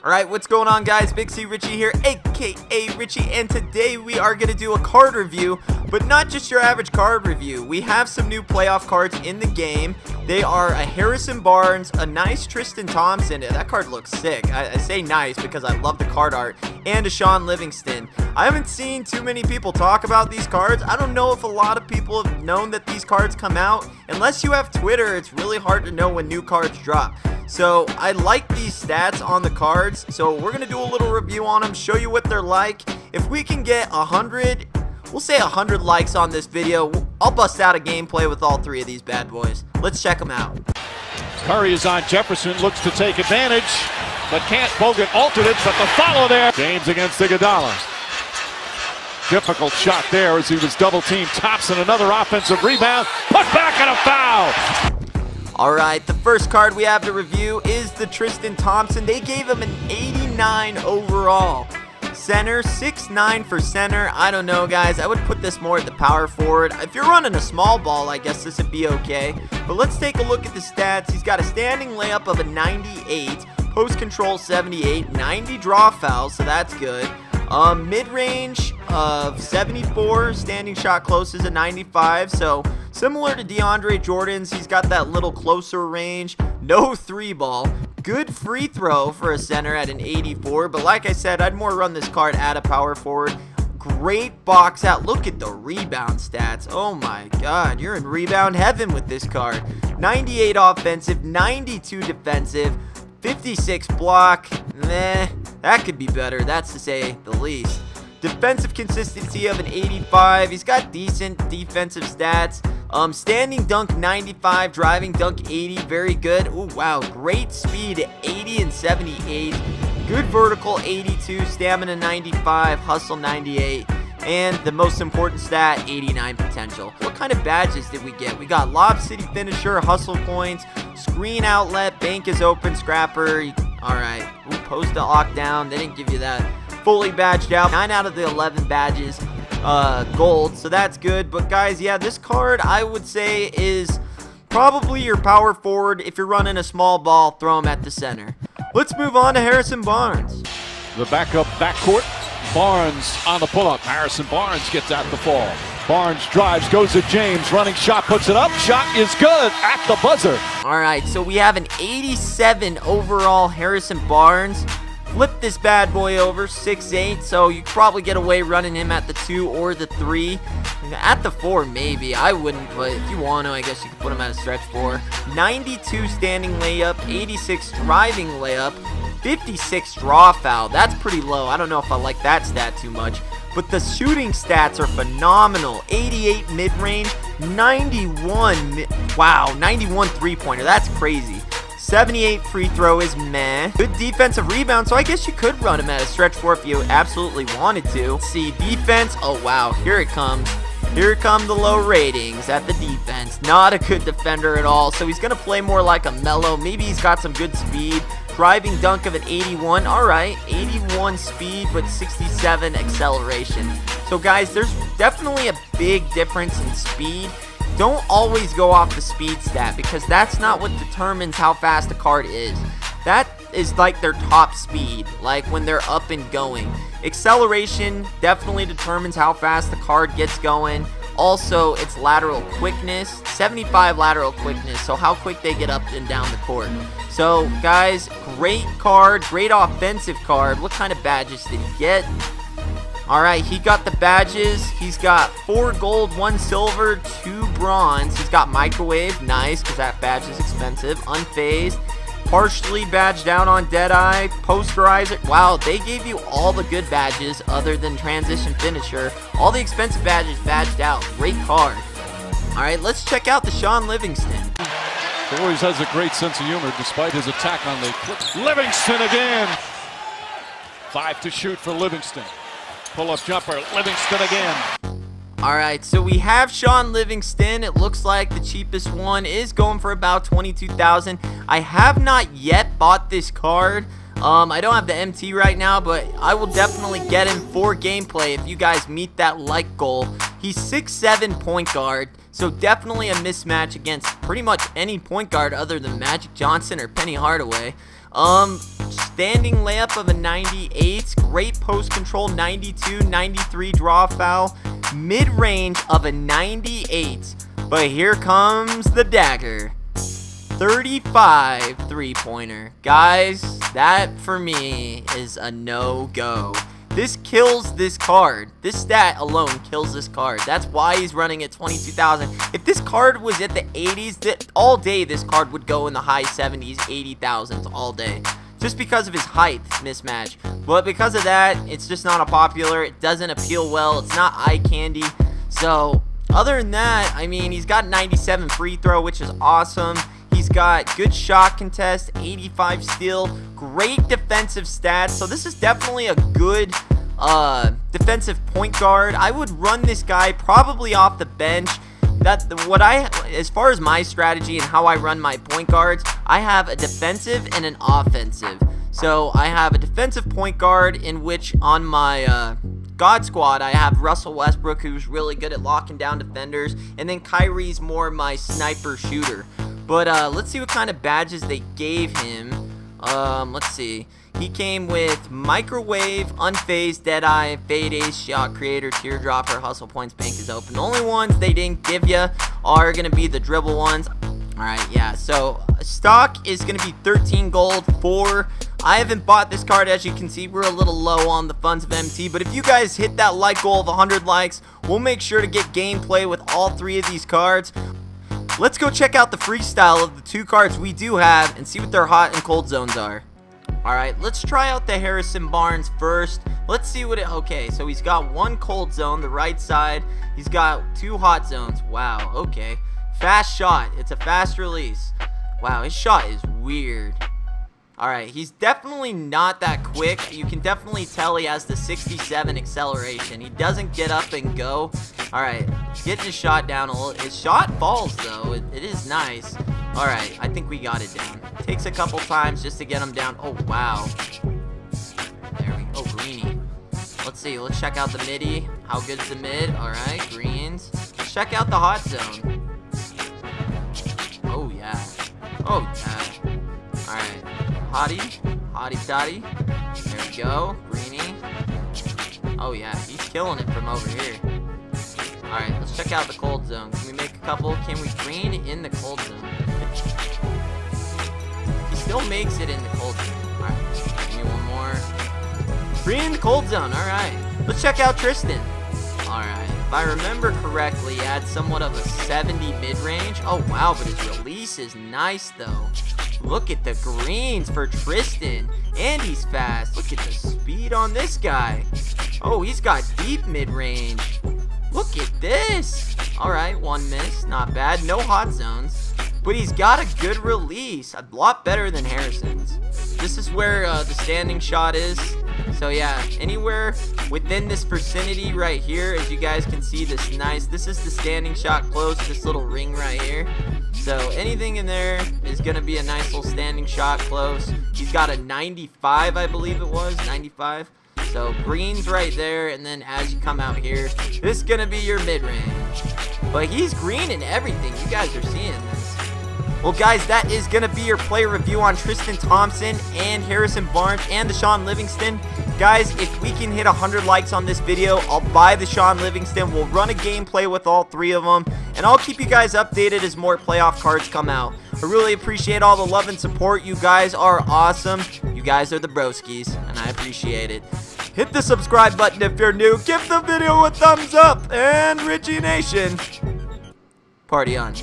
Alright, what's going on, guys? Big C Richie here, aka Richie, and today we are going to do a card review, but not just your average card review. We have some new playoff cards in the game. They are a Harrison Barnes, a nice Tristan Thompson. That card looks sick. I say nice because I love the card art, and a Shaun Livingston. I haven't seen too many people talk about these cards. I don't know if a lot of people have known that these cards come out. Unless you have Twitter, it's really hard to know when new cards drop. So I like these stats on the cards, so we're going to do a little review on them, show you what they're like. If we can get 100, we'll say 100 likes on this video, I'll bust out a gameplay with all three of these bad boys. Let's check them out. Curry is on Jefferson, looks to take advantage, but can't. Bogut altered it, but the follow there. James against Iguodala. Difficult shot there as he was double teamed. Thompson, another offensive rebound, put back and a foul. Alright, the first card we have to review is the Tristan Thompson. They gave him an 89 overall. Center, 6'9" for center. I don't know, guys. I would put this more at the power forward. If you're running a small ball, I guess this would be okay. But let's take a look at the stats. He's got a standing layup of a 98, post control 78, 90 draw fouls, so that's good. Mid-range of 74, standing shot close is a 95, so similar to DeAndre Jordan's. He's got that little closer range, no three ball, good free throw for a center at an 84, but like I said, I'd more run this card at a power forward. Great box out. Look at the rebound stats. Oh my god, you're in rebound heaven with this card. 98 offensive, 92 defensive, 56 block. Meh, that could be better, that's to say the least. Defensive consistency of an 85. He's got decent defensive stats. Standing dunk 95, driving dunk 80, very good. Oh wow, great speed 80 and 78. Good vertical 82, stamina 95, hustle 98. And the most important stat, 89 potential. What kind of badges did we get? We got Lob City Finisher, hustle points, screen outlet, bank is open, scrapper. Alright, post to lockdown. They didn't give you that. Fully badged out. 9 out of the 11 badges gold, so that's good. But guys, yeah, this card I would say is probably your power forward. If you're running a small ball, throw him at the center. Let's move on to Harrison Barnes. The backup backcourt. Barnes on the pull-up. Harrison Barnes gets at the fall. Barnes drives, goes to James, running shot, puts it up. Shot is good at the buzzer. All right, so we have an 87 overall Harrison Barnes. Flip this bad boy over, 6'8", so you probably get away running him at the 2 or the 3. At the 4, maybe. I wouldn't, but if you want to, I guess you could put him at a stretch 4. 92 standing layup, 86 driving layup, 56 draw foul. That's pretty low. I don't know if I like that stat too much. But the shooting stats are phenomenal. 88 mid-range, 91, wow, 91 three-pointer. That's crazy. 78 free throw is meh. Good defensive rebound, so I guess you could run him at a stretch 4 if you absolutely wanted to. Let's see, defense. Oh, wow, here it comes. Here come the low ratings at the defense. Not a good defender at all, so he's going to play more like a Melo. Maybe he's got some good speed. Driving dunk of an 81. All right, 81 speed, but 67 acceleration. So, guys, there's definitely a big difference in speed. Don't always go off the speed stat because that's not what determines how fast a card is. That is like their top speed, like when they're up and going. Acceleration definitely determines how fast the card gets going. Also, its lateral quickness, 75 lateral quickness, so how quick they get up and down the court. So, guys, great card, great offensive card. What kind of badges did he get? Alright, he got the badges. He's got 4 gold, 1 silver, 2 bronze. He's got microwave, nice, because that badge is expensive. Unfazed, partially badged out on Deadeye, posterizer. Wow, they gave you all the good badges other than transition finisher. All the expensive badges badged out. Great card. Alright, let's check out the Shaun Livingston. He always has a great sense of humor despite his attack on the clip. Livingston again. 5 to shoot for Livingston. Pull-up jumper, Livingston again. Alright, so we have Shaun Livingston. It looks like the cheapest one is going for about $22,000. I have not yet bought this card. I don't have the MT right now, but I will definitely get him for gameplay if you guys meet that like goal. He's 6'7" point guard, so definitely a mismatch against pretty much any point guard other than Magic Johnson or Penny Hardaway. Standing layup of a 98. Great post control, 92. 93 draw foul. Mid-range of a 98. But here comes the dagger. 35 three-pointer. Guys, that for me is a no-go. This kills this card. This stat alone kills this card. That's why he's running at 22,000. If this card was at the 80s, all day this card would go in the high 70s, 80,000s all day. Just because of his height mismatch. But because of that, it's just not a popular. It doesn't appeal well. It's not eye candy. So, other than that, I mean, he's got 97 free throw, which is awesome. He's got good shot contest, 85 steal, great defensive stats. So this is definitely a good defensive point guard. I would run this guy probably off the bench. As far as my strategy and how I run my point guards, I have a defensive and an offensive. So I have a defensive point guard in which on my God squad I have Russell Westbrook, who's really good at locking down defenders, and then Kyrie's more my sniper shooter. But let's see what kind of badges they gave him. Let's see. He came with Microwave, Unfazed, Deadeye, Fade Ace, Shot Creator, Teardropper, Hustle Points, Bank is Open. The only ones they didn't give you are going to be the dribble ones. Alright, yeah, so stock is going to be 13 gold, 4. I haven't bought this card, as you can see. We're a little low on the funds of MT, but if you guys hit that like goal of 100 likes, we'll make sure to get gameplay with all 3 of these cards. Let's go check out the freestyle of the 2 cards we do have and see what their hot and cold zones are. Alright, let's try out the Harrison Barnes first. Let's see what okay, so he's got 1 cold zone, the right side. He's got 2 hot zones. Wow, okay. Fast shot. It's a fast release. Wow, his shot is weird. Alright, he's definitely not that quick. You can definitely tell he has the 67 acceleration. He doesn't get up and go. Alright, getting his shot down a little. His shot falls, though. It is nice. Alright, I think we got it down. Takes a couple times just to get him down. Oh, wow. There we go. Oh, greenie. Let's see. Let's check out the midi. How good's the mid? Alright, greens. Let's check out the hot zone. Oh, yeah. Oh, yeah. Alright. Hottie toddy. There we go. Greenie. Oh, yeah. He's killing it from over here. Alright, let's check out the cold zone. Can we make a couple? Can we green in the cold zone? He still makes it in the cold zone. Alright, give me one more. Green in the cold zone. Alright. Let's check out Tristan. Alright. If I remember correctly, he had somewhat of a 70 mid-range. Oh, wow, but his release is nice, though. Look at the greens for Tristan. And he's fast. Look at the speed on this guy. Oh, he's got deep mid-range. Look at this. Alright, 1 miss. Not bad. No hot zones. But he's got a good release. A lot better than Harrison's. This is where the standing shot is. So yeah, anywhere within this vicinity right here, as you guys can see, this is the standing shot close, this little ring right here. So anything in there is going to be a nice little standing shot close. He's got a 95, I believe it was, 95. So green's right there, and then as you come out here, this is going to be your mid-range. But he's green in everything. You guys are seeing this. Well, guys, that is going to be your player review on Tristan Thompson and Harrison Barnes and the Shaun Livingston. Guys, if we can hit 100 likes on this video, I'll buy the Shaun Livingston. We'll run a gameplay with all 3 of them, and I'll keep you guys updated as more playoff cards come out. I really appreciate all the love and support. You guys are awesome. You guys are the broskies, and I appreciate it. Hit the subscribe button if you're new. Give the video a thumbs up, and Richie Nation, party on.